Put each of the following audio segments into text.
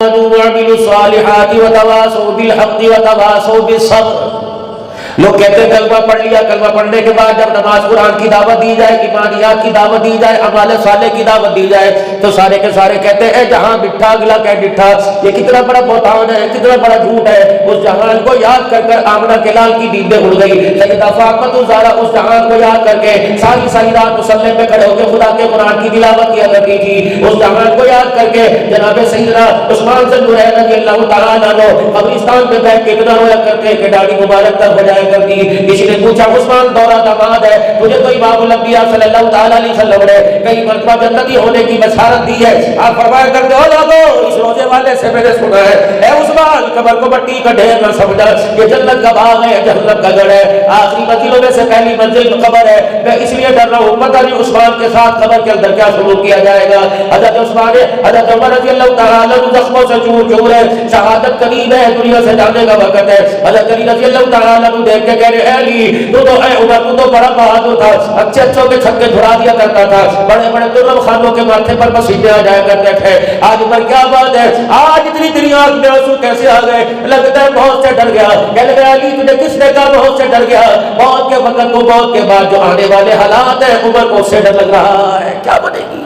آمنوا وعملوا الصالحات وتواصوا بالحق وتواصوا بالصبر. لوگ کہتے ہیں کلمہ پڑھ لیا، کلمہ پڑھنے کے بعد جب نماز قرآن کی دعوت دی جائے، ایمانیات کی دعوت دی جائے، اعمال صالح کی دعوت دی جائے تو سارے کے سارے کہتے ہیں جہاں ڈٹھا اگلا کہ ڈٹھا. یہ کتنا بڑا بہتان ہے، کتنا بڑا جھوٹ ہے. اس جہان کو یاد کر کر آمنہ کے لال کی نیندیں اڑ گئی. سیدہ فاطمہ الزہرا اس جہان کو یاد کر کے ساری ساری رات مصلی پہ کھڑے ہو کے خدا کے قرآن کی تلاوت کیا کرتی تھی. اس جہان کو یاد کر کے جناب سیدنا عثمان بن نورین رضی اللہ تعالیٰ عنہ قبرستان پہ بیٹھ کے اتنا رویا کرتے کہ داڑھی مبارک تک ہو جائے کرتی. کسی نے پوچھا عثمان دورہ داماد ہے، تجھے تو امام الانبیاء صلی اللہ تعالیٰ علیہ وسلم نے کئی مرتبہ جنتی ہونے کی بشارت دی ہے. آپ فرمایا کرتے ہو لوگوں اس روزے والے سے میں نے سنا ہے اے عثمان قبر کو مٹی کا ڈھیر نہ سمجھا، یہ جنت کا باغ ہے، جہنم کا گڑھ ہے، آخری منزلوں میں سے پہلی منزل قبر ہے. میں اس لیے ڈر رہا ہوں پتہ نہیں عثمان کے ساتھ قبر کے اندر کیا سلوک کیا جائے گا. حضرت عثمان حضرت عمر رضی اللہ تعالیٰ عنہ زخموں سے چور چور ہے، شہادت قریب ہے، دنیا سے جانے کا وقت ہے. حضرت علی رضی اللہ تعالیٰ عنہ دیکھ کے کہہ رہے اے علی تو اے عمر تو بڑا بہادر تھا، اچھے اچھوں کے چھکے دھڑا دیا کرتا تھا، بڑے بڑے درم خانوں کے ماتھے پر پسینے آ جایا کرتے تھے. آج عمر کیا بات ہے، آج اتنی تیری آنکھ میں آنسو کیسے آ گئے؟ لگتا ہے موت سے ڈر گیا. کہنے لگا علی تجھے کس نے کہا موت سے ڈر گیا؟ موت کے وقت کو موت کے بعد جو آنے والے حالات ہیں عمر کو اس سے ڈر لگ رہا ہے کیا بنے گی.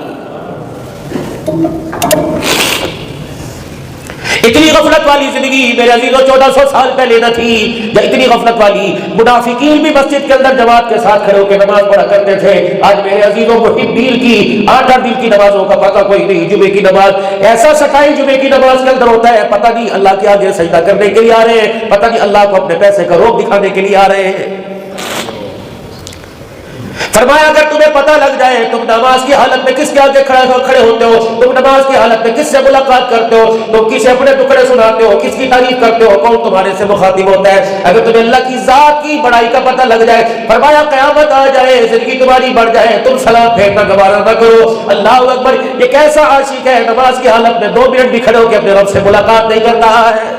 اتنی غفلت والی زندگی میرے عزیزوں 1400 سال پہلے نہ تھی. جب اتنی غفلت والی منافقین بھی مسجد کے اندر جماعت کے ساتھ کھڑے ہو کے نماز پڑھا کرتے تھے. آج میرے عزیزوں محبین کی 8 دن کی نمازوں کا پتہ کوئی نہیں. جمعے کی نماز ایسا سٹائی جمعے کی نماز کے اندر ہوتا ہے پتہ نہیں اللہ کے آگے سجدہ کرنے کے لیے آ رہے ہیں، پتہ نہیں اللہ کو اپنے پیسے کا روب دکھانے کے لیے آ رہے ہیں. فرمایا اگر تمہیں پتہ لگ جائے تم نماز کی حالت میں کس کے آگے کھڑے ہوتے ہو، تم نماز کی حالت میں کس سے ملاقات کرتے ہو، تم کسے اپنے ٹکڑے سناتے ہو، کس کی تعریف کرتے ہو، کون تمہارے سے مخاطب ہوتا ہے، اگر تمہیں اللہ کی ذات کی بڑائی کا پتہ لگ جائے، فرمایا قیامت آ جائے زندگی تمہاری بڑھ جائے تم سلام پھیرنا گوارا نہ کرو. اللہ اکبر. یہ کیسا عاشق ہے نماز کی حالت میں 2 منٹ بھی کھڑے ہو کے اپنے رب سے ملاقات نہیں کرتا ہے.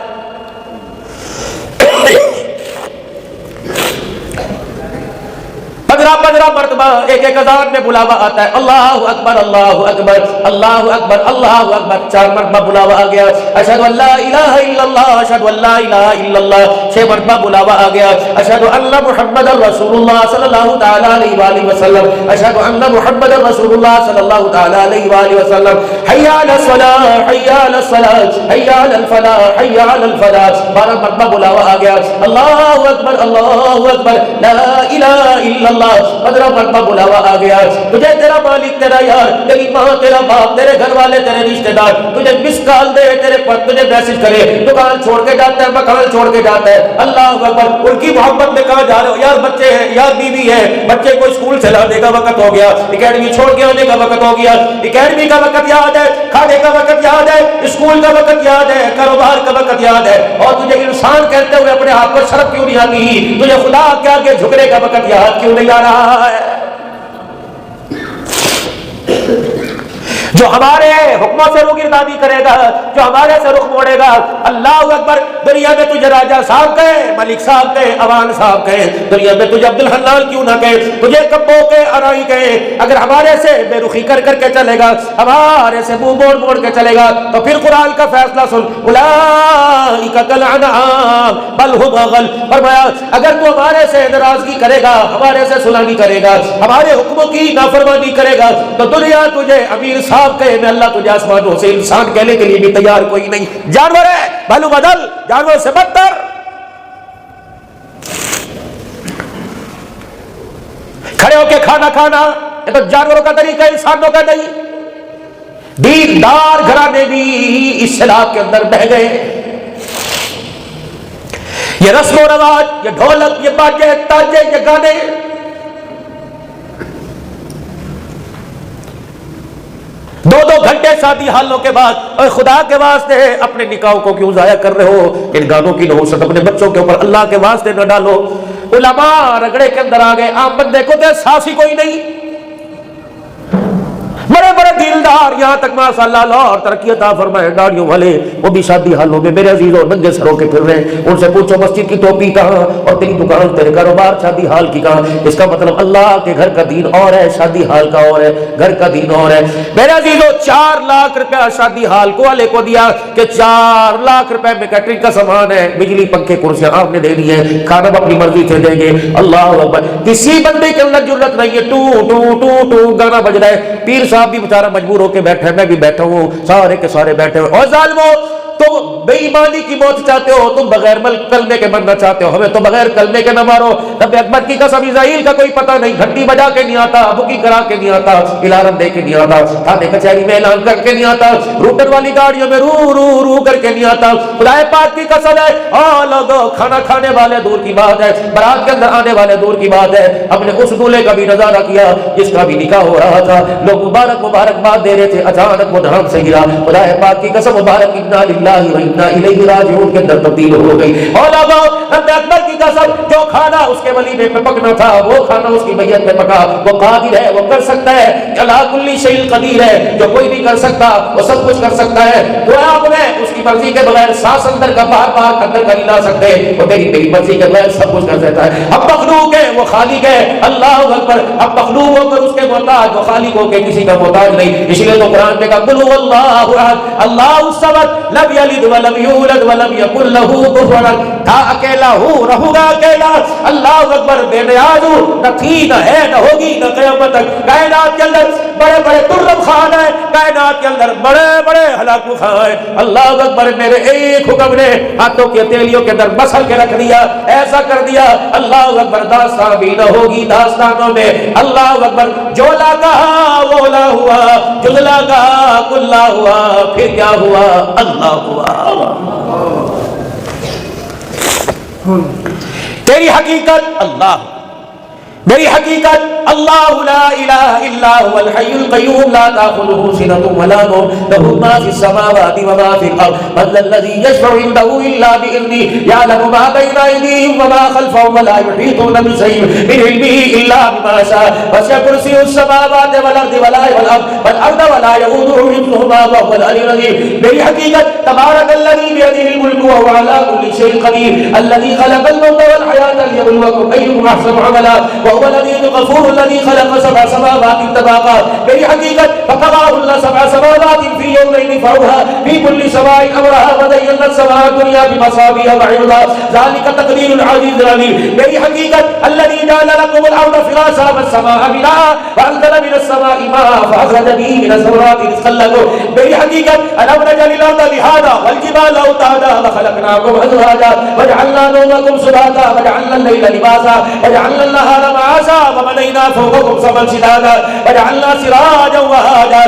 15 مرتبہ ایک ایک اذان میں بلاوا آتا ہے اللہ اکبر اللہ اکبر اللہ اکبر اللہ اکبر. 4 مرتبہ بلاوا آ گیا اشہد ان لا الہ الا اللہ اشہد ان لا الہ الا اللہ. 6 مرتبہ بلاوا آ گیا اشہد ان محمد رسول اللہ صلی اللہ تعالی علیہ وآلہ وسلم اشہد ان محمد رسول اللہ صلی اللہ تعالی علیہ وآلہ وسلم. حی علی الصلاۃ حی علی الصلاۃ حی علی الفلاح حی علی الفلاح. 12 مرتبہ بلاوا آ گیا اللہ اکبر اللہ اکبر لا الہ الا اللہ. 15 مرتبہ بلاوا آ گیا تجھے تیرا مالک تیرا یار تیری ماں تیرا باپ تیرے گھر والے تیرے رشتہ دار تجھے مس کال دے تیرے پر تجھے میسج کرے دکان چھوڑ کے جاتا ہے مکان چھوڑ کے جاتا ہے. اللہ اکبر. ان کی محبت میں کہاں جا رہے ہو یار بچے ہیں یار بیوی ہے بچے کو اسکول سے لانے کا وقت ہو گیا اکیڈمی چھوڑ کے آنے کا وقت ہو گیا اکیڈمی کا وقت یاد ہے کھانے کا وقت یاد ہے اسکول کا وقت یاد ہے کاروبار کا وقت یاد ہے اور تجھے انسان کہتے ہوئے اپنے آپ کو شرم کیوں نہیں آتی تجھے خدا کے آگے جھکنے کا وقت یاد کیوں نہیں آ رہا ہے. جو ہمارے حکموں سے روگردانی کرے گا جو ہمارے سے رخ موڑے گا اللہ اکبر. دنیا میں تجھے راجہ صاحب کہے ملک صاحب کہے عوان صاحب کہے دنیا میں تجھے عبد الحنان کیوں نہ کہے تجھے کبو کے ارائی کہے اگر ہمارے سے بے رخی کر کر کے چلے گا ہمارے سے منہ موڑ موڑ کے چلے گا تو پھر قرآن کا فیصلہ سن اولئک کالانعام بل ھم اضل. فرمایا اگر تو ہمارے سے ناراضگی کرے گا ہمارے سے سلانی کرے گا ہمارے حکموں کی نافرمانی کرے گا تو دنیا تجھے امیر صاحب کہے میں اللہ تجھے آسمانوں سے انسان کہنے کے لیے بھی تیار کوئی نہیں. جانور ہے بھلو بدل جانور سے بدتر. کھڑے ہو کے کھانا کھانا یہ تو جانوروں کا طریقہ انسانوں کا نہیں. دیندار گھرانے بھی اس سیلاب کے اندر بہ گئے. یہ رسم و رواج یہ ڈھولک یہ باجے تاجے یہ گانے دو گھنٹے شادی حالوں کے بعد اور خدا کے واسطے اپنے نکاحوں کو کیوں ضائع کر رہے ہو. ان گانوں کی نحوست اپنے بچوں کے اوپر اللہ کے واسطے نہ ڈالو. علماء رگڑے کے اندر آ گئے عام بندے کو تو احساس ہی کوئی نہیں. بڑے بڑے دیندار، یہاں تک ماشاءاللہ اللہ اور ترقی عطا فرمائے گاڑیوں والے، وہ بھی شادی حالوں میں میرے عزیزوں ننگے سروں کے پھر رہے ہیں۔ ان سے پوچھو مسجد کی ٹوپی کہاں اور تیری دکان تیرے کاروبار شادی حال کی کہاں؟ اس کا مطلب اللہ کے گھر کا دین اور ہے، شادی حال کا اور ہے، گھر کا دین اور ہے۔ میرے عزیزوں 4 لاکھ روپیہ شادی حال کو والے کو دیا کہ 4 لاکھ روپے میں کیٹرنگ کا سامان ہے، بجلی پنکھے کرسیاں آپ نے دینی ہے، کھانا اپنی مرضی سے دیں گے۔ اللہ اکبر، کسی بندے کے اندر جرت نہیں ہے، ٹو ٹو ٹو ٹو گانا بج رہا ہے، پیر صاحب بھی بیچارہ مجبور ہو کے بیٹھے ہیں، میں بھی بیٹھا ہوں، سارے کے سارے بیٹھے ہوئے۔ اور ظالمو، تم بے ایمانی کی موت چاہتے ہو، تم بغیر کلمے کے مرنا چاہتے ہو، ہمیں تو بغیر کلمے کے نہ مارو۔ نبی اکبر کی قسم، اسرائیل کا کوئی پتہ نہیں، گھنٹی بجا کے نہیں آتا، بکی کرا کے نہیں آتا، الارم دے کے نہیں آتا، تھانے کچہری میں اعلان کر کے نہیں آتا، روٹر والی گاڑیوں میں رو رو رو کر کے نہیں آتا۔ خدا پاک کی قسم ہے، لوگوں کھانا کھانے والے دور کی بات ہے، بارات کے اندر آنے والے دور کی بات ہے، ہم نے اس دولہے کا بھی نظارہ کیا جس کا بھی نکاح ہو رہا تھا، لوگ مبارکباد دے رہے تھے، اچانک وہ دھڑام سے گرا۔ خدا پاک کی قسم، مبارک انا للہ و انا الیہ راجعون کے اندر تبدیل ہو گئی۔ اور لوگوں نبی اکبر کی قسم، جو کھانا اس کے ولیمے میں پکنا تھا وہ کھانا اس کی میت میں پکا۔ وہ قادر ہے، وہ کر سکتا ہے، علی کل شیء قدیر ہے، جو کوئی نہیں کر سکتا وہ سب کچھ کر سکتا ہے۔ تو آپ نے اس کی مرضی کے بغیر سانس اندر کا باہر باہر اندر کا نہیں لا سکتے، وہ میری مرضی کے بغیر سب کچھ کر دیتا ہے۔ اب مخلوق ہے، وہ خالق ہے، اللہ اکبر۔ اب مخلوق ہو کر اس کے محتاج، وہ خالق ہو کے کسی کا محتاج نہیں۔ اس لیے تو قرآن میں کہا قل هو اللہ احد اللہ الصمد لم یلد ولم یولد ولم یکن له کفوا احد۔ تھا اکیلا ہوں، رہوں گا اکیلا، اللہ اکبر، بے نیاز ہوں، نہ تھی نہ ہے نہ ہوگی نہ قیامت تک۔ کائنات کے اندر بڑے بڑے ترم خان ہیں، کائنات کے اندر بڑے بڑے ہلاکو خان ہیں، اللہ اکبر، میرے ایک حکم نے ہاتھوں کی ہتھیلیوں کے اندر مسل کے رکھ دیا، ایسا کر دیا، اللہ اکبر، داستان بھی نہ ہوگی داستانوں میں، اللہ اکبر، جولا کہا وولا ہوا، جزلا کہا کلا ہوا، پھر کیا ہوا؟ اللہ ہوا۔ تیری حقیقت اللہ، میری حقیقت اللہ، لا الہ الا هو الحی القیوم لا تأخذه سنة ولا نوم له ما في السماوات وما في الارض من ذا الذي يشفع عنده الا باذنه يعلم ما بين ايديهم وما خلفهم ولا يحيطون بشيء من علمه الا بما شاء وسع كرسيه السماوات والارض والارض ولا يؤوده حفظهما وهو العلي العظيم۔ میری حقیقت تبارک الذی بیدہ الملک وهو على كل شيء قدیر الذي خلق الموت والحیاة ليبلوکم ایکم احسن عملا وهو العزیز الغفور الذي خلق 7 سماوات طباقا۔ میری حقیقت فقضاهن 7 سماوات في يومين فأوحى في كل سماء أمرها وزينا السماء الدنيا بمصابيح وحفظا ذلك تقدير العزيز العليم۔ میری حقیقت الذي جعل لكم الأرض فراشا والسماء بناء وأنزل من السماء ماء فأخرج به من الثمرات رزقا لكم۔ میری حقیقت ألم نجعل الأرض مهادا والجبال أوتادا وخلقناكم أزواجا وجعلنا نومكم سباتا وجعلنا الليل لباسا وجعلنا النهار معاشا وبنينا فوقكم سبعا شدادا وجعلنا سراجا وهاجا۔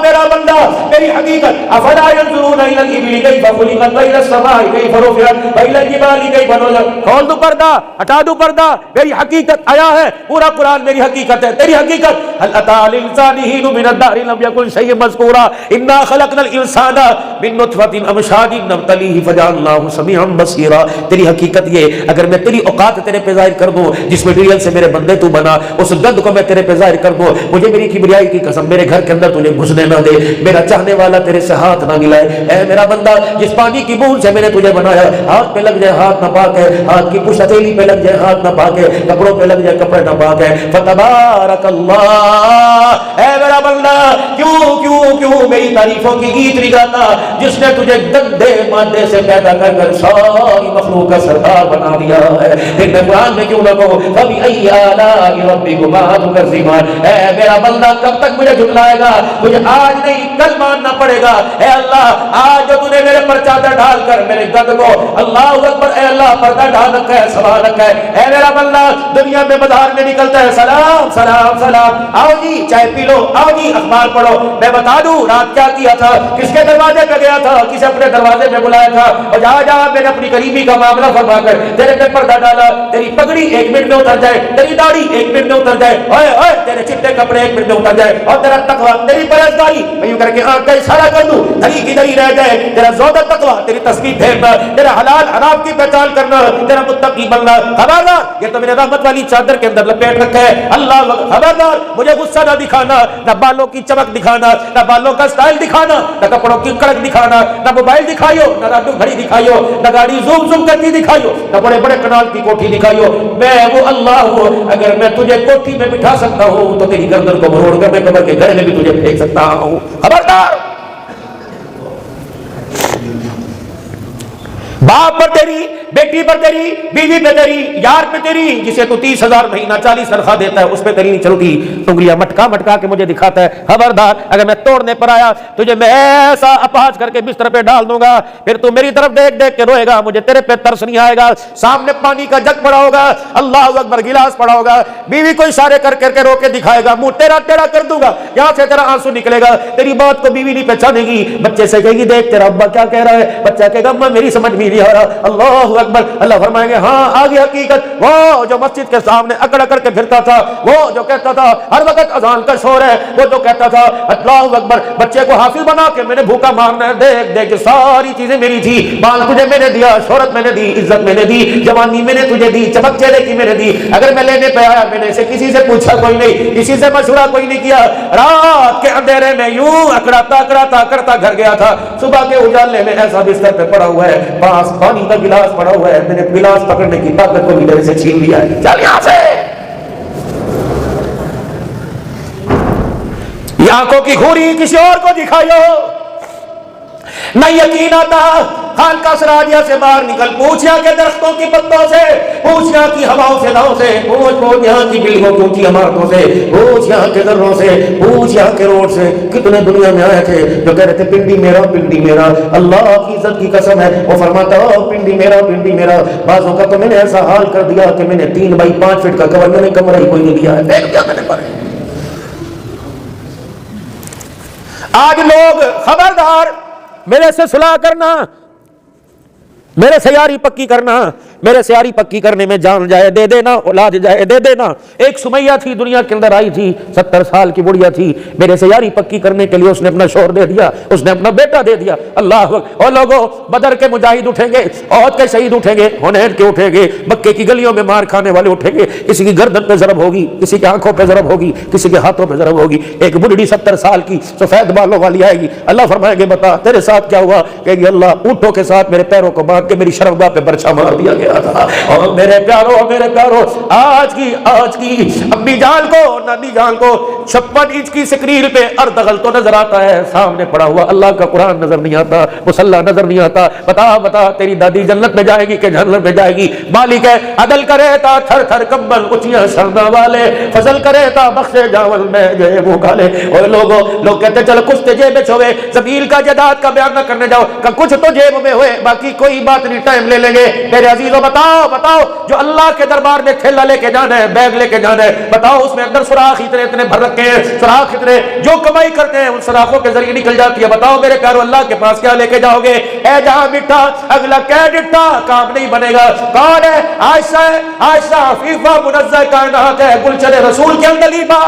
میرا بندہ، میری حقیقت افلا ينظرون الى الابل كيف خلقت والى السماء كيف رفعت والى الجبال كيف نصبت۔ کھول دو پردہ، ہٹا دو پردہ، میری حقیقت آیا ہے، پورا قرآن میری حقیقت ہے، تیری حقیقت هل اتى الانسان حين من الدهر لم يكن شيئا مذكورا انا خلقنا الانسان من نطفة امشاج نبتليه فجعلناه سميعا بصيرا۔ تیری حقیقت یہ، اگر میں تیری اوقات تیرے پہ ظاہر کر دوں، جس مٹیریل سے میرے بندے تو بنا، اس گند کو میں تیرے پہ ظاہر کر دوں، مجھے میری کبریائی کی قسم میرے گھر کے اندر تجھے گھسنے نہ دے، میرا چاہنے والا تیرے سے ہاتھ نہ ملائے۔ اے میرا بندہ، جس پانی کی بوند سے میں نے تجھے بنایا، ہاتھ پہ لگ جائے ہاتھ نہ پاک ہے، ہاتھ کی پشت ہتھیلی پہ لگ جائے ہاتھ نہ پاک ہے، کپڑوں پہ لگ جائے کپڑے نہ پاک ہے، فتبارک اللہ۔ اے میرا بندہ، کیوں کیوں کیوں میری تعریفوں کی گیت نہیں گاتا، جس نے تجھے گندے مادے سے پیدا کر کر ساری مخلوق کا سردار بنا دیا ہے۔ پھر میں قرآن میں کیوں نہ کہوں فَبِأَيِّ آلَاءِ رَبِّكُمَا تُكَذِّبَانِ۔ اے میرا بندہ، کب تک مجھے جھٹلائے گا؟ مجھے آج نہیں کل ماننا پڑے گا۔ اے اللہ، آج جو تُو نے میرے پر چادر ڈال کر میرے گد کو، اللہ اکبر، اے اللہ، پردہ ڈال رکھا ہے، سوا رکھا ہے۔ اے میرا بندہ، دنیا میں بازار میں نکلتا ہے، سلام سلام سلام، آؤ جی چائے پی لو، آؤ جی اخبار پڑھو۔ میں بتا دوں رات کیا کیا تھا، کس کے دروازے پہ گیا تھا، کسے اپنے دروازے پہ بلایا تھا، اور جا جا میں نے اپنی قریبی کا معاملہ فرما کر تیرے پہ پردہ ڈالا، تیری پگڑی 1 منٹ میں اتر جائے، تیری داڑھی 1 منٹ میں اتر جائے، اوئے اوئے تیرے چٹے کپڑے 1 منٹ میں اتر جائے، اور تیرا تقوی تیری پرہیزگاری میں یوں کر کے آنکھ کا اشارہ کر دوں دھری کی دھری رہ جائے، تیرا زہد تقوی تیری تسبیح پھیرنا، تیرا حلال حرام کی پہچان کرنا، تیرا متقی بننا، خبردار یہ تو میرے رحمت والی چادر کے اندر لپیٹ رکھا ہے اللہ، خبردار مجھے غصہ نہ دکھانا، نہ بالوں کی چمک دکھانا، نہ بالوں کا سٹائل دکھانا، نہ کپڑوں کی کڑک دکھانا، نہ موبائل دکھائیو، نہ رادو گھڑی دکھائیو، نہ گاڑی زوم زوم کرتی دکھائیو، نہ بڑے بڑے کنال کی کوٹھی دکھائیو، میں وہ اللہ ہوں، اگر میں تجھے کوٹھی میں بٹھا سکتا ہوں تو تیری گردن کو مروڑ کر میں قبر کے گھر میں بھی تجھے پھینک سکتا ہوں، خبردار باپ پر تیری، بیٹی پر تیری، بیوی پہ تیری، یار پہ تیری، جسے تو 30,000 مہینہ 40 تنخواہ دیتا ہے اس پہ تیری نہیں چلتی، انگلیاں مٹکا مٹکا کے مجھے دکھاتا ہے، خبردار اگر میں توڑنے پر آیا تجھے میں ایسا اپاہج کر کے بستر پہ ڈال دوں گا، پھر تو میری طرف دیکھ دیکھ کے روئے گا، مجھے تیرے پہ ترس نہیں آئے گا، سامنے پانی کا جگ پڑا ہوگا، اللہ اکبر گلاس پڑا ہوگا، بیوی کو اشارے کر کر کے رو کے دکھائے گا، منہ تیرا ٹیڑھا کر دوں گا، یہاں سے تیرا آنسو نکلے گا، تیری بات کو بیوی نہیں پہچانے گی، بچے سے کہے گی دیکھ تیرا ابا کیا کہہ رہا ہے، بچہ کہے گا اماں میری سمجھ میں نہیں آ رہا، اللہ اکبر، اللہ فرمائیں گے ہاں آگے حقیقت، وہ جو مسجد کے سامنے اکڑ اکڑ کے پھرتا تھا، وہ جو کہتا تھا ہر وقت اذان کا شور ہے، وہ جو کہتا تھا اللہ اکبر بچے کو حافظ بنا کے میں نے بھوکا مارنا ہے، دیکھ دیکھ ساری چیزیں میری تھی، بال تجھے میں نے دیا، شہرت میں نے دی، عزت میں نے دی، جوانی میں نے تجھے دی، چمک چہرے کی میں نے دی، اگر میں لینے پہ آیا میں نے اسے کسی سے پوچھا کوئی نہیں، کسی سے مشورہ کوئی نہیں کیا، رات کے اندھیرے میں یوں اکڑاتا اکڑاتا کرتا گھر گیا تھا، صبح کے اجالے میں ایسا بستر پہ پڑا ہوا ہے، پاس پانی کا گلاس پڑا ہوا ہے، میں نے گلاس پکڑنے کی طاقت کو بھی میرے سے چھین لیا ہے، چل یہاں سے، یہ آنکھوں کی گھوری کسی اور کو دکھائیو، نہ یقین آتا خانقاہ سراجیہ سے باہر نکل، پوچھ یہاں کے درختوں کی پتوں سے، پوچھ یہاں کی ہواؤں سے ناؤں سے، پوچھ یہاں کی بلڈنگوں کی اونچی عمارتوں سے، پوچھ یہاں کے ذروں سے، پوچھ یہاں کے روڈ سے، کتنے دنیا میں آئے تھے جو کہہ رہے تھے پنڈی میرا پنڈی میرا، اللہ کی عزت کی قسم ہے وہ فرماتا پنڈی میرا، بعضوں کا تو میں نے ایسا حال کر دیا کہ میں نے 3 بائی 5 فٹ کا کور، میں نے کمرہ ہی کوئی نہیں دیا ہے، دیکھ دیا میں نے پر آج لوگ خبردار میرے سے صلاح کرنا، میرے سے یاری پکی کرنا، میرے سے یاری پکی کرنے میں جان جائے دے دینا، اولاد جائے دے دینا، ایک سمیہ تھی دنیا کے اندر آئی تھی، 70 سال کی بڑھیا تھی، میرے سے یاری پکی کرنے کے لیے اس نے اپنا شوہر دے دیا، اس نے اپنا بیٹا دے دیا، اللہ اور لوگوں بدر کے مجاہد اٹھیں گے، احد کے شہید اٹھیں گے، حنین کے اٹھیں گے، مکے کی گلیوں میں مار کھانے والے اٹھیں گے، کسی کی گردن پہ ضرب ہوگی، کسی کی آنکھوں پہ ضرب ہوگی، کسی کے ہاتھوں پہ ضرب ہوگی، ایک بڑھڑی 70 سال کی سفید بالوں والی آئے گی، اللہ فرمائیں گے بتا تیرے ساتھ کیا ہوا، کہے گی اللہ اونٹوں کے ساتھ میرے پیروں کو باندھ کے میری شرمگاہ پہ برچھا مار دیا گیا تھا، اور میرے پیارو آج کی امی جان کو نانی جان کو 56 انچ کی سکرین پہ اردغل تو نظر آتا ہے، سامنے پڑا ہوا اللہ کا قرآن نظر نہیں آتا، مصلی نظر نہیں آتا، بتا تیری دادی جنت میں جائے گی کہ جہنم میں جائے گی، مالک ہے عدل کرے تا تھر تھر کمبل اچیاں شرنا والے، فضل کرے تا بخشے جاول میں جے وہ کالے، اور لوگ کہتے چلو کچھ تو جیب میں چھوئے، زمین کا جائیداد کا بیان نہ کرنے جاؤ کہ کچھ تو جیب میں ہوئے، باقی کوئی بات نہیں، ٹائم لے لیں گے، میرے عزیزوں بتاؤ جو اللہ کے دربار میں تھیلا لے کے جانا ہے، بیگ لے کے جانا ہے، بتاؤ اس میں اندر سوراخ اتنے بھر رکھے ہیں، سوراخ اتنے جو کمائی کرتے ہیں ان سوراخوں کے ذریعے نکل جاتی ہے، بتاؤ میرے پیارو اللہ کے پاس کیا لے کے جاؤ گے، اے جہاں مٹھا اگلا کیا ڈٹھا، کام نہیں بنے گا، کون ہے عائشہ عفیفہ منزہ کائنات ہے، گلشن رسول کے اندر لیبا،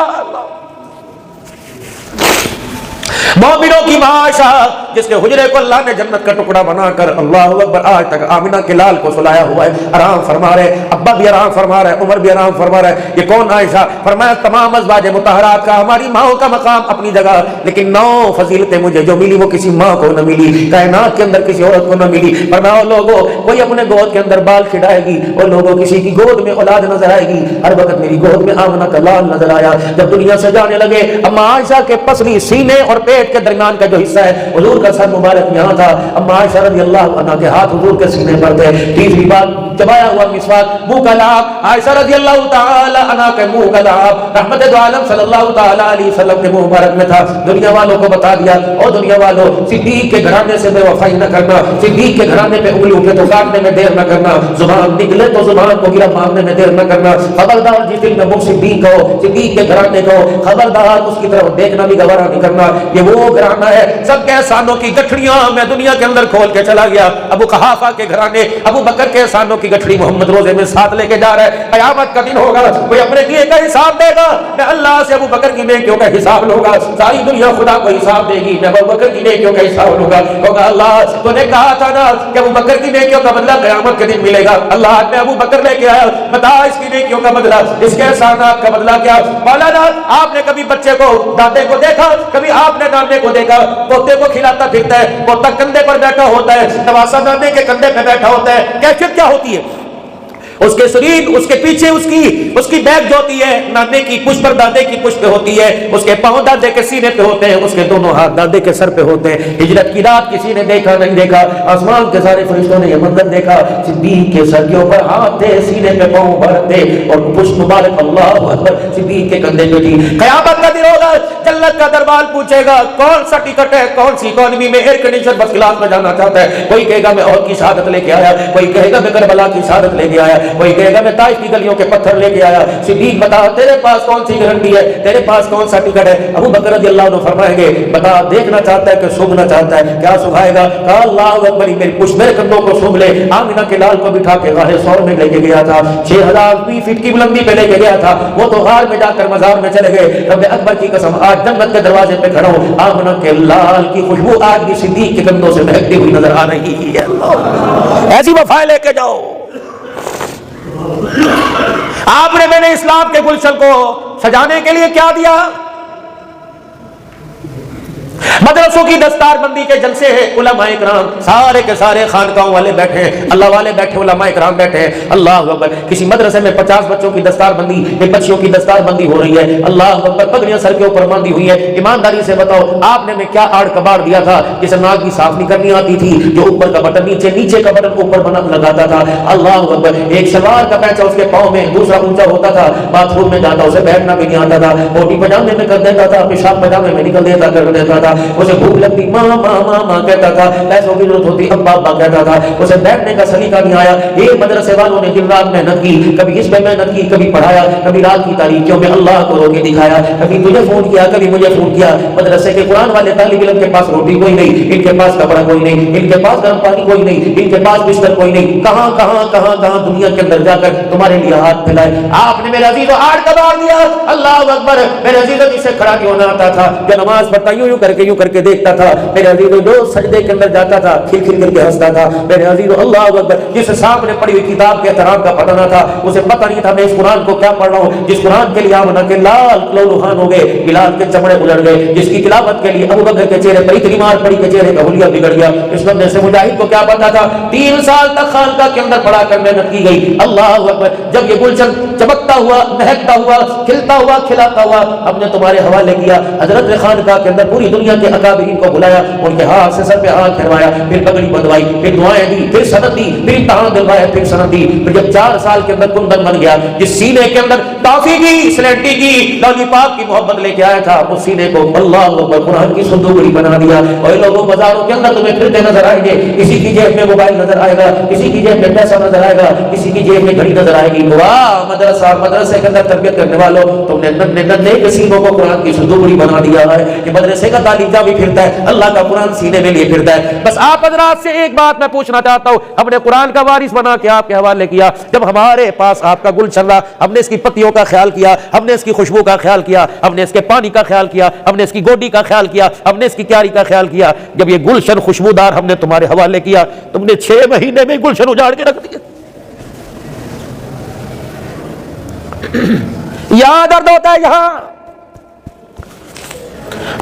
مومنوں کی ماں عائشہ جس کے حجرے کو اللہ نے جنت کا ٹکڑا بنا کر اللہ اکبر آج تک آمنہ کے لال کو سلایا ہوا ہے، آرام فرما رہے، ابا بھی آرام فرما رہے، عمر بھی آرام فرما رہے، یہ کون عائشہ؟ فرمایا تمام ازواج مطہرات کا ہماری ماں کا مقام اپنی جگہ، لیکن 9 فضیلتیں مجھے جو ملی وہ کسی ماں کو نہ ملی، کائنات کے اندر کسی عورت کو نہ ملی، فرمایا لوگوں کوئی اپنے گود کے اندر بال کھڈائے گی، اور لوگوں کسی کی گود میں اولاد نظر آئے گی، ہر وقت میری گود میں آمنہ کا لال نظر آیا، جب دنیا سے جانے لگے اما عائشہ کے پسلی سینے اور پیٹ کے درمیان کا جو حصہ ہے حضور کا سر مبارک یہاں تھا، اما عائشہ رضی اللہ عنہا کے ہاتھ حضور کے سینے پر تھے، تیسری بات چبایا ہوا مسواک، منہ کا لعاب عائشہ رضی اللہ تعالی عنہا کے منہ کا لعاب رحمت دو عالم صلی اللہ تعالی علیہ وسلم کے منہ مبارک میں تھا، دنیا والوں کو بتا دیا، اور دنیا والوں صدیق کے گھرانے سے بے وفائی نہ کرنا، صدیق کے گھرانے پہ انگلی اٹھے تو کاٹنے میں دیر نہ کرنا، زبان نکلے تو زبان کو گرا مارنے میں دیر نہ کرنا، خبردار جس دل میں منہ صدیق ہو، صدیق کے گھرانے کو خبردار اس کی طرف دیکھنا بھی گوارا نہیں کرنا، یہ وہ گھرانہ ہے سب کے احسانوں کی گٹھڑیاں میں دنیا کے اندر کھول کے چلا گیا. ابو قحافہ کے گھرانے ابو بکر کے احسانوں کی گٹھڑی محمد روزے میں ساتھ لے کے جا رہا ہے. قیامت کا دن ہوگا, کوئی اپنے کیے کا حساب دے گا. میں اللہ سے ابو بکر کی نیکیوں کا حساب لوں گا, ساری دنیا خدا کو حساب دے گی, میں ابو بکر کی نیکیوں کا حساب لوں گا. ہوگا اللہ تو نے کہا تھا نا کہ ابو بکر کی نیکیوں کا بدلہ قیامت کے دن ملے گا. اللہ میں ابو بکر لے کے آیا, بتا اس کی نیکیوں کا بدلہ, اس کے احسانات کا بدلہ کیا. مولانا آپ نے کبھی بچے کو دادے کو دیکھا, کبھی آپ نے نانے کو دیکھا پوتے کو کھلاتا پھرتا ہے, پوتا کندھے پر بیٹھا ہوتا ہے, نواسا نانے کے کندھے پہ بیٹھا ہوتا ہے, کیفیت کیا ہوتی ہے اس کے شریر, اس کے پیچھے اس کی بیک جو ہوتی ہے نانے کی پشت پر دادے کی پشت پہ ہوتی ہے, اس کے پاؤں دادے کے سینے پہ ہوتے ہیں, اس کے دونوں ہاتھ دادے کے سر پہ ہوتے ہیں. ہجرت کی رات کسی نے دیکھا نہیں دیکھا, آسمان کے سارے فرشتوں نے یہ منظر دیکھا, صدیق کے سر کے اوپر ہاتھ تھے, سینے پہ پاؤں بھرتے اور پشت مبارک اللہ اکبر صدیق کے کندھے پہ تھی. قیامت کا دن ہوگا, جنت کا دربار پوچھے گا کون سا ٹکٹ ہے, کون سی اکانومی میں ایئر کنڈیشن بس کلاس میں جانا چاہتا ہے. کوئی کہے گا میں احد کی شہادت لے کے آیا, کوئی کہے گا میں کربلا کی شہادت لے کے آیا, کوئی کہے گا میں طائف کی گلیوں کے پتھر لے کے آیا. صدیق بتا تیرے پاس کون سی گارنٹی ہے, تیرے پاس کون سا ٹکٹ ہے. ابو بکر رضی اللہ عنہ فرمائیں گے بتا دیکھنا چاہتا ہے کہ سونگنا چاہتا ہے, کیا سکھائے گا. کہا اللہ اکبر, میری پشت میرے کندھوں کو سونگ لے. آمنہ کے لال کو بٹھا کے غار ثور میں لے کے گیا تھا, 6020 فٹ کی بلندی پہ لے کے گیا تھا, وہ تو غار میں جا کر مزار میں چلے گئے. رب اکبر کی قسم آج جنت کے دروازے پہ کھڑا ہوں, آمنہ کے لال کی خوشبو آج بھی صدیق کے کندھوں سے مہکتی ہوئی نظر آ رہی ہے. ایسی وفائیں لے کے جاؤ. آپ نے میں نے اسلام کے گلشن کو سجانے کے لیے کیا دیا. مدرسوں کی دستار بندی کے جلسے ہیں, علماء اکرام سارے کے سارے خانقاہوں والے بیٹھے ہیں, اللہ والے بیٹھے, علماء اکرام بیٹھے ہیں. اللہ اکبر, کسی مدرسے میں 50 بچوں کی دستار بندی, بچیوں کی دستار بندی ہو رہی ہے. اللہ اکبر, پگڑیاں سر کے اوپر باندھی ہوئی ہیں. ایمانداری سے بتاؤ آپ نے میں کیا آڑ کباڑ دیا تھا, جسے ناک بھی صاف نہیں کرنی آتی تھی, جو اوپر کا بٹن نیچے, نیچے کا بٹن اوپر بنا لگاتا تھا. اللہ اکبر, ایک شلوار کا پیچ اس کے پاؤں میں, دوسرا اونچا ہوتا تھا, باتھ روم میں جاتا اسے بیٹھنا بھی نہیں آتا تھا, موٹی پجامے میں کر دیتا تھا, پیشاب پجامے میں نکل دیتا کر دیتا تھا. اسے بھوک لگتی ماں ماں ماں ماں کہتا تھا, پیسوں کی ضرورت ہوتی ابا ابا کہتا تھا. اسے بیٹھنے کا سلیقہ نہیں آیا. یہ مدرسے والوں نے دن رات محنت کی, کبھی اس میں محنت کی, کبھی پڑھایا, کبھی رات کی تاریکیوں میں اللہ کو رو کے دکھایا, کبھی تجھے فون کیا, کبھی مجھے فون کیا. مدرسے کے قرآن والے طالب علم کے پاس روٹی کوئی نہیں, ان کے پاس کپڑا کوئی نہیں, ان کے پاس گرم پانی کوئی نہیں, ان کے پاس بستر کوئی نہیں. کہاں کہاں کہاں کہاں دنیا کے اندر جا کر تمہارے لیے ہاتھ پھیلائے. آپ نے میرے عزیز و آڑ کباڑ دیا. اللہ اکبر, میرے عزیز جسے کھڑا کیوں نہ آتا تھا, جو نماز پڑھتا یوں کر کے دیکھتا تھا. میرے عزیز جو سجدے کے اندر جاتا تھا کھل کھل کر کے ہنستا تھا. میرے عزیز اللہ اکبر, جس سامنے پڑھی ہوئی کتاب کے احترام کا پتہ نہ تھا, اسے پتہ نہیں تھا میں اس قرآن کو کیا پڑھ رہا ہوں. جس قرآن کے لیے آمنہ کے لال لہوحان ہو گئے, بلال کے چمڑے اجڑ گئے, جس کی تلاوت کے لیے ابو بکر کے چہرے پر اتنی مار پڑی کہ چہرے کا حلیہ بگڑ گیا. اس بندے سے مجاہد کو کیا پتا تھا. 3 سال تک خانقاہ کے اندر پڑھا کر محنت کی گئی. اللہ اکبر, جب یہ گلشن چمکتا ہوا, مہکتا ہوا, کھلتا ہوا, کھلاتا ہوا, ہم نے تمہارے حوالے کیا. حضرت نے خانقاہ کے اندر پوری دنیا کے اکابرین کو بلایا, ان کے ہاتھ سے سر پہ ہاتھ پھیروایا, پھر پگڑی بندھوائی, پھر دعائیں دی, پھر سند دی, پھر امتحان دلوایا, پھر سند دی. پھر جب 4 سال کے اندر کندن بن گیا, جس سینے کے اندر ٹافی کی, سلیٹی کی, لالی پاپ کی محبت لے کے آیا تھا, اس سینے کو اللہ اکبر قرآن کی صندوقڑی بنا دیا. اور لوگوں بازاروں کے اندر تمہیں پھرتے نظر آئیں گے, کسی کی جیب میں موبائل نظر آئے گا, کسی کی جیب میں پیسہ نظر آئے گا, کسی کی جیب میں گھڑی نظر آئے گی. واہ مدرسہ, مدرسے کے اندر تربیت کرنے والوں, تم نے ننھے ننھے کے سینوں کو قرآن کی صندوقڑی بنا دیا ہے کہ مدرسے کا تعلیمہ بھی پھرتا ہے, اللہ کا قرآن سینے میں لیے پھرتا ہے. بس آپ حضرات سے ایک بات میں پوچھنا چاہتا ہوں, ہم نے قرآن کا وارث بنا کے آپ کے حوالے کیا. جب ہمارے پاس آپ کا گل چل رہا, ہم نے اس کی پتیوں کا خیال کیا, ہم نے اس کی خوشبو کا خیال کیا, ہم نے اس کے پانی کا خیال کیا, ہم نے اس کی گوڈی کا خیال کیا, ہم نے اس کی کیاری کا خیال کیا. جب یہ گلشن خوشبودار ہم نے تمہارے حوالے کیا, تم نے 6 مہینے میں گلشن اجاڑ کے رکھ دیا. یہاں درد ہوتا ہے. یہاں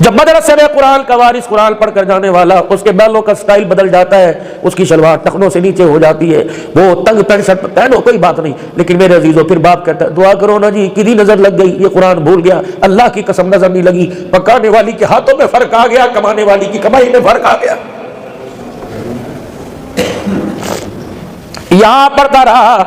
جب مدرسے میں قرآن کا وارث قرآن پڑھ کر جانے والا, اس کے بالوں کا سٹائل بدل جاتا ہے, اس کی شلوار ٹخنوں سے نیچے ہو جاتی ہے, وہ تنگ پینٹ شرٹ پہنو کوئی بات نہیں, لیکن میرے عزیزو پھر باپ کہتا ہے دعا کرو نا جی, کدی نظر لگ گئی, یہ قرآن بھول گیا. اللہ کی قسم نظر نہیں لگی, پکانے والی کے ہاتھوں میں فرق آ گیا, کمانے والی کی کمائی میں فرق آ گیا. یہاں پڑھتا رہا,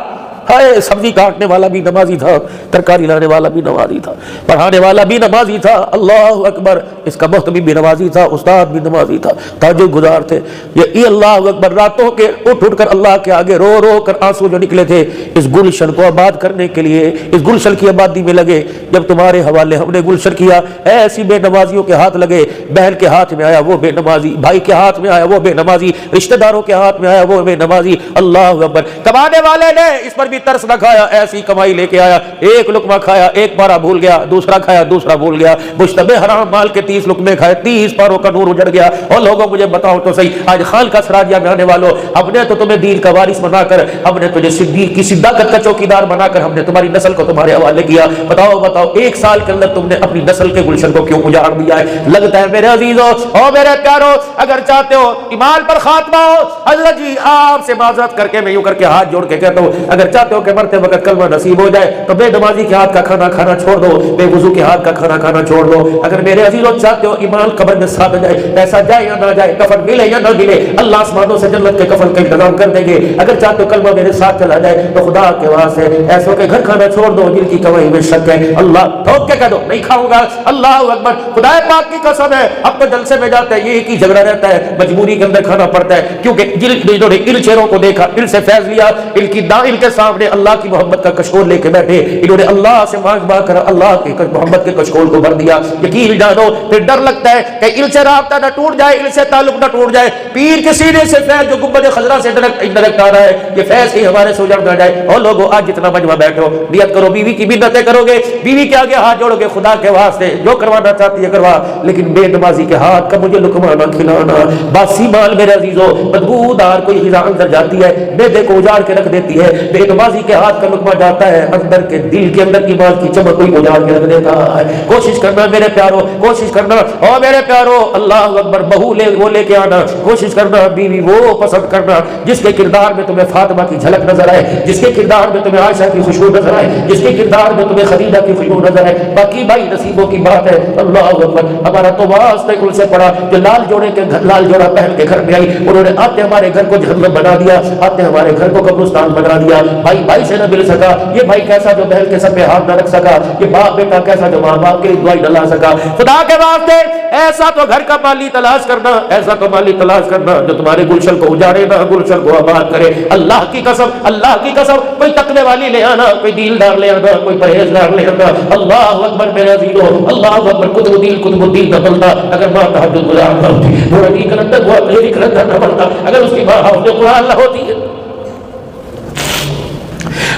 ہائے سبزی کاٹنے والا بھی نمازی تھا، ترکاری لانے والا بھی نمازی تھا، پڑھانے والا بھی نمازی تھا، اللہ اکبر، اس کا محتمی بھی نمازی تھا، استاد بھی نمازی تھا، تہجد گزار تھے یہ اللہ اکبر، راتوں کے اٹھ کر اللہ کے آگے رو رو کر آنسو جو نکلے تھے اس گلشن کو آباد کرنے کے لیے، اس گلشن کی آبادی میں لگے۔ جب تمہارے حوالے ہم نے گلشن کیا، ایسی بے نمازیوں کے ہاتھ لگے، بہن کے ہاتھ میں آیا وہ بے نمازی، بھائی کے ہاتھ میں آیا وہ بے نمازی، رشتہ داروں کے ہاتھ میں آیا وہ بے نمازی، اللہ اکبر۔ کمانے والے نے اس پر بھی ترس نہ کھایا، ایسی کمائی لے کے آیا، ایک لقمہ کھایا، ایک پارا بھول گیا، دوسرا کھایا، دوسرا بھول گیا، مشتبہ حرام مال کے 30 لقمے کھائے، 30 پاروں کا نور اجڑ گیا۔ اور لوگوں مجھے بتاؤ تو صحیح، آج خان کا سراجیہ میں آنے والوں، ہم نے تو تمہیں دین کا وارث بنا کر، ہم نے تجھے صدیق کی صداقت کا چوکیدار بنا کر، ہم نے تمہاری نسل کو تمہارے حوالے کیا، بتاؤ بتاؤ ایک سال کے اندر تم نے اپنی نسل کے گلشن کو کیوں اجاڑ دیا ہے؟ لگتا ہے میرے عزیزوں اور میرے پیاروں، اگر چاہتے ہو ایمان پر خاتمہ ہو، حضرت جی آپ سے معذرت کر کے میں یوں کر کے ہاتھ جوڑ کے کہتا ہوں، اگر چاہتے ہو کہ مرتے وقت کلمہ نصیب ہو جائے تو بے نمازی کے ہاتھ کا کھانا کھانا چھوڑ دو، بے وضو کے ہاتھ کا کھانا کھانا چھوڑ دو۔ اگر میرے عزیزوں چاہتے ہو ایمان قبر میں ساتھ جائے، پیسہ جائے یا نہ جائے، کفن ملے یا نہ ملے، اللہ آسمانوں سے جنت کے کفن کا انتظام کر دیں گے۔ اگر چاہتے ہو کلمہ میرے ساتھ چلا جائے تو خدا کے واسطے ایسوں کے گھر کھانا چھوڑ دو جن کی کمائی میں شک ہے، اللہ ٹھوک کے کہہ دو نہیں کھاؤں گا، اللہ اکبر، خدا پاک کی قسم ہے۔ اب تو جلسے میں جاتا ہے یہ ایک ہی جھگڑا رہتا ہے، مجبوری کے اندر کھانا پڑتا ہے، کیونکہ جنہوں نے ان چہروں کو دیکھا، ان سے فیض لیا، ان کی دائل کے سامنے اللہ کی محبت کا کشکول لے کے بیٹھے، انہوں نے اللہ سے مانگ کر اللہ کی محبت کے کشکول کو بھر دیا۔ یقین جانو پھر ڈر لگتا ہے کہ ان سے رابطہ نہ ٹوٹ جائے، ان سے تعلق نہ ٹوٹ جائے، پیر کے سینے سے فیض جو گنبد خضرا سے ڈائریکٹ آ رہا ہے، یہ فیض ہی ہمارے سے اجڑ نہ جائے۔ اور لوگوں آج جتنا مجمع بیٹھو، نیت کرو، بیوی کی منتیں کرو گے، بیوی کے آگے ہاتھ جوڑو گے، خدا کے واسطے جو کروانا چاہتی ہے کروا، لیکن بے نمازی کے ہاتھ کا مجھے لقمہ نہ کھلانا۔ باسی مال میرے عزیزوں، بدبودار کوئی غذا اندر جاتی ہے، معدے کو اجاڑ کے رکھ دیتی ہے، بے نمازی کے ہاتھ کا لقمہ جاتا ہے اندر کے دل کے اندر ایمان کی چمک کوئی اجاڑ کے رکھ دیتا ہے۔ کوشش کرنا میرے پیارو، کوشش کرنا اور میرے پیارو، اللہ اکبر، بہو وہ لے کے آنا، کوشش کرنا بیوی وہ پسند کرنا جس کے کردار میں تمہیں فاطمہ کی جھلک نظر آئے، جس کے کردار میں تمہیں عائشہ کی خوشبو نظر آئے، جس کے کردار میں تمہیں خدیجہ کی خوشبو نظر آئے۔ باقی بھائی نصیبوں کی بات ہے، اللہ اکبر۔ ہمارا تو واسطہ ان سے پڑا جو لال جوڑے کے گھر، لال جوڑا پہن کے گھر میں آئی، انہوں نے آتے ہمارے گھر کو جہنم بنا دیا، آتے ہمارے گھر کو قبرستان بنا دیا۔ بھائی بھائی سے نہ مل سکا، یہ بھائی کیسا جو بہن کے سر پہ ہاتھ نہ رکھ سکا، یہ باپ بیٹا کیسا جو ماں باپ کے دعائی نہ لا سکا۔ خدا کے واسطے ایسا تو گھر کا مالی تلاش کرنا، ایسا تو مالی تلاش کرنا جو تمہارے گلشن کو اجاڑے نہ، گلشن کو آباد کرے۔ اللہ کی قسم، اللہ کی قسم، کوئی تقوی والی لے آنا، کوئی دیندار لے آنا، کوئی پرہیزگار لے آنا۔ اللہ اکبر میرے عزیزو، اللہ اکبر۔ قطب الدین نہ بنتا اگر ماں تہجد گزار نہ ہوتی، بوڑھی کلندر نہ بنتا اگر اس کی ماں حافظ قرآن نہ ہوتی۔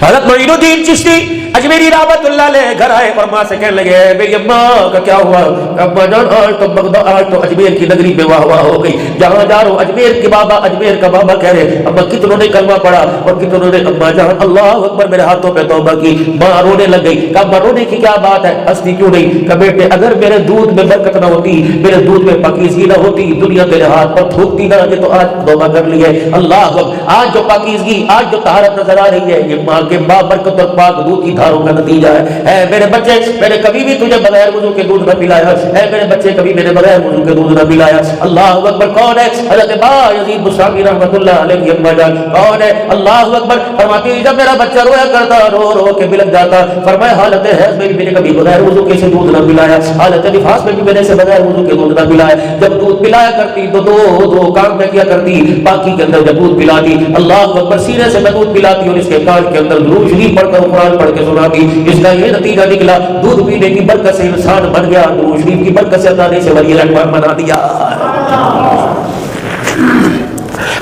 حضرت معین الدین چشتی اجمیری رحمت اللہ علیہ گھر آئے اور ماں سے کہنے لگے میری اماں کا کیا ہوا؟ ابا جان آج تو بغداد، آج تو اجمیر کی نگری میں واہ واہ ہو گئی، جہاں جا رہا ہوں اجمیر کے بابا، اجمیر کا بابا کہہ رہے اما کتنوں نے کلمہ پڑھا اور کتنوں نے اما جان اللہ اکبر میرے ہاتھوں پہ توبہ کی۔ ماں رونے لگ گئی، کہا ماں رونے کی کیا بات ہے، ہنستی کیوں نہیں؟ کہا بیٹے اگر میرے دودھ میں برکت نہ ہوتی، میرے دودھ میں پاکیزگی نہ ہوتی، دنیا تیرے ہاتھ پر تھوکتی نہ، یہ تو آج توبہ کر لی ہے۔ اللہ اکبر، آج جو پاکیزگی، آج جو طہارت نظر آ رہی ہے، یہ ماں کے بابرکت اور پاک دودھ کی دھاروں کا نتیجہ ہے۔ اے میرے بچے، میں نے کبھی بھی تجھے بغیر وضو کے دودھ نہ پلایا، اے میرے بچے کبھی میرے بغیر وضو کے دودھ نہ پلایا۔ اللہ اکبر، کون ہے؟ حضرت با یزید بسرامی رحمۃ اللہ علیہ کی اما جان کون ہے؟ اللہ اکبر فرماتی جب میرا بچہ رویا کرتا، رو رو کے بلک جاتا، فرمایا حالت حیض میں بھی میں نے کبھی بغیر وضو کے سے دودھ نہ پلایا، حالت نفاس میں بھی میں نے سے بغیر وضو کے دودھ نہ پلایا۔ جب دودھ پلایا کرتی تو دو کام میں کیا کرتی، پاکی کے اندر جب دودھ پلاتی، اللہ اکبر سینے سے میں دودھ پلاتی اور اس کے کان کے اندر درود شریف پڑھ کر قرآن پڑھ کے سناتی۔ اس کا یہ نتیجہ نکلا، دودھ پینے کی برکت سے انسان بن گیا، درود شریف کی برکت سے اللہ نے اسے ولی رحمان بنا دیا۔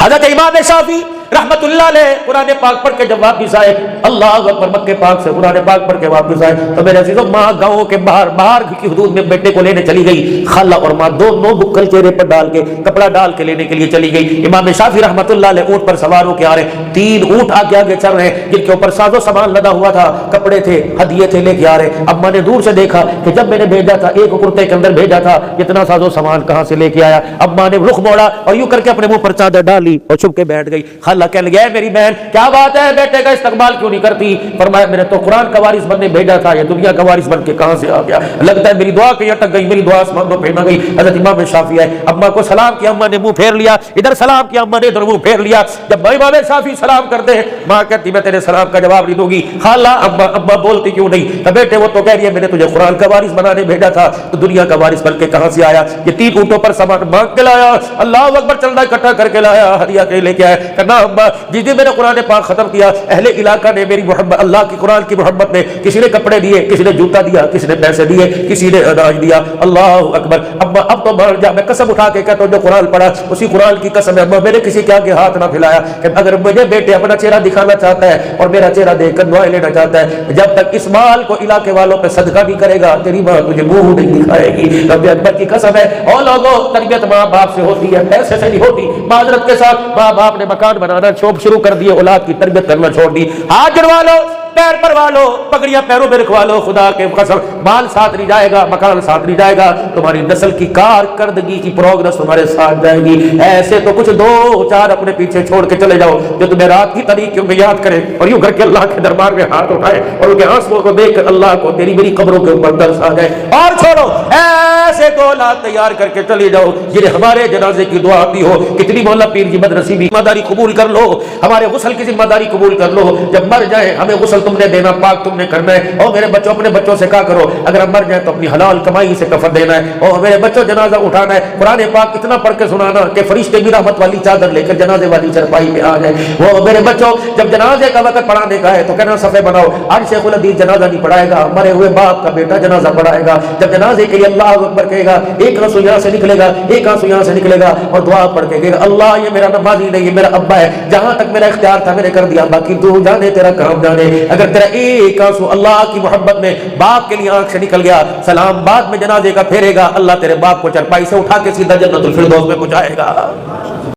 حضرت امام شافعی رحمت اللہ علیہ قرآن پاک پڑھ کے جب واپس آئے، اللہ اکبر، مکے پاک سے قرآن پاک پڑھ کے واپس آئے تو میرے عزیزوں ماں گاؤں کے باہر کی حدود میں بیٹے کو لینے چلی گئی، خالہ اور ماں دونوں بکل چہرے پر ڈال کے کپڑا ڈال کے لینے کے لیے چلی گئی۔ امام شافعی رحمت اللہ علیہ اونٹ پر سوار ہو کے آ رہے، 3 اونٹ آگے آگے چل رہے ہیں جن کے اوپر ساز و سامان لدا ہوا تھا، کپڑے تھے، ہدیے تھے، لے کے آ رہے۔ اماں نے دور سے دیکھا کہ جب میں نے بھیجا تھا ایک کرتے کے اندر بھیجا تھا، اتنا ساز و سامان کہاں سے لے کے آیا؟ اماں نے رخ موڑا اور یوں کر کے اپنے منہ پر چادر ڈالی اور چھپ کے بیٹھ گئی۔ اللہ کہنے لگا میری بہن کیا بات ہے بیٹے کا استقبال کیوں نہیں کرتی؟ فرمایا میں نے تو قرآن کا وارث بننے بھیجا تھا، یہ دنیا کا وارث بن کے کہاں سے آ گیا؟ لگتا ہے میری دعا کہیں اٹک گئی، میری دعا آسمانوں پہ نہ گئی۔ حضرت امام شافعی ہے، اماں کو سلام کیا، اماں نے منہ پھیر لیا، ادھر سلام کیا، اماں نے ادھر منہ پھیر لیا۔ جب امام شافعی سلام کرتے ہیں ماں کہتی میں تیرے سلام کا جواب نہیں دوں گی۔ خالہ ابا بولتی کیوں نہیں؟ کہ بیٹے وہ تو کہہ رہی ہے میں نے تجھے قرآن کا وارث بنانے بھیجا تھا، تو دنیا کا وارث بن کے کہاں سے آیا؟ یہ 3 اونٹوں پر سامان مانگ کے لایا، اللہ اکبر چلنا اکٹھا کر کے لایا، ہدیہ کے لے کے آیا۔ کہنا ابا جس دن میں نے قرآن پاک ختم کیا اہل علاقہ نے میری محبت اللہ کی قرآن کی محبت میں کسی نے کپڑے دیے، کسی نے جوتا دیا، کسی نے پیسے دیے، کسی نے اناج دیا۔ اللہ اکبر ابا اب تو مان جا، میں قسم اٹھا کے کہتا ہوں جو قرآن پڑھا اسی قرآن کی قسم ہے ابا میں نے کسی کے آگے ہاتھ نہ پھیلایا کہ اگر مجھے بیٹے اپنا چہرہ دکھانا چاہتا ہے اور میرا چہرہ دیکھ کر دعائیں لینا چاہتا ہے، جب تک اس مال کو علاقے والوں پہ صدقہ نہیں کرے گا تیری ماں تجھے منہ نہیں دکھائے گی۔ رب اکبر کی قسم ہے۔ اور لوگوں تربیت ماں باپ سے ہوتی ہے، پیسے سے نہیں ہوتی۔ معذرت کے ساتھ ماں باپ نے مکان بنانا شروع کر دیے، اولاد کی تربیت کرنا چھوڑ دی۔ ہاتھ جڑوا لو، پیر پروا لو، پگڑیاں پیروں میں رکھوا لو، خدا کے قسم مال ساتھ نہیں جائے گا، مکان ساتھ نہیں جائے گا، تمہاری نسل کی کارکردگی کی پروگرس تمہارے ساتھ جائے گی۔ ایسے تو کچھ 2-4 اپنے پیچھے چھوڑ کے چلے جاؤ جو تمہیں رات کی طریقوں میں یاد کرے اور یوں کر کے اللہ کے دربار میں ہاتھ اٹھائے اور ان کے آنسوؤں کو دیکھ کر اللہ کو تیری میری قبروں کے اوپر ترس آ جائے۔ اور چھوڑو ایسے 2 اولاد تیار کر کے چلے جاؤ جنہیں ہمارے جنازے کی دعا آتی ہو۔ کتنی مولا پیر کی بدنصیبی، ذمہ داری قبول کر لو، ہمارے غسل کی ذمہ داری قبول کر لو۔ جب مر جائے ہمیں غسل تم نے دینا، پاک تم نے کرنا ہے۔ اور میرے بچوں اپنے بچوں سے کہا کرو اگر ہم مر جائیں تو اپنی حلال کمائی سے کفن دینا ہے، اور میرے بچوں جنازہ اٹھانا ہے، قرآن پاک اتنا پڑھ کے سنانا کہ فرشتے بھی رحمت والی چادر لے کر جنازے والی چرپائی پہ آ جائے۔ وہ میرے بچوں جب جنازے کا وقت پڑھانے کا ہے تو کہنا صفے بناؤ، آج شیخ الحدیث جنازہ نہیں پڑھائے گا، مرے ہوئے باپ کا بیٹا جنازہ پڑھائے گا۔ جب جنازے کے لیے اللہ اکبر کہے گا ایک آنسو یہاں سے نکلے گا، ایک آنسو یہاں سے نکلے گا، اور دعا پڑھ کے کہے گا اللہ یہ میرا نمازی نہیں، یہ میرا ابا ہے، جہاں تک میرا اختیار تھا میں نے کر دیا، باقی تو جانے تیرا کام جانے۔ اگر تیرا ایک آنسو اللہ کی محبت میں باپ کے لیے آنکھ سے نکل گیا، سلام بعد میں جنازے کا پھیرے گا، اللہ تیرے باپ کو چرپائی سے اٹھا کے سیدھا جنت الفردوس میں پہنچائے گا۔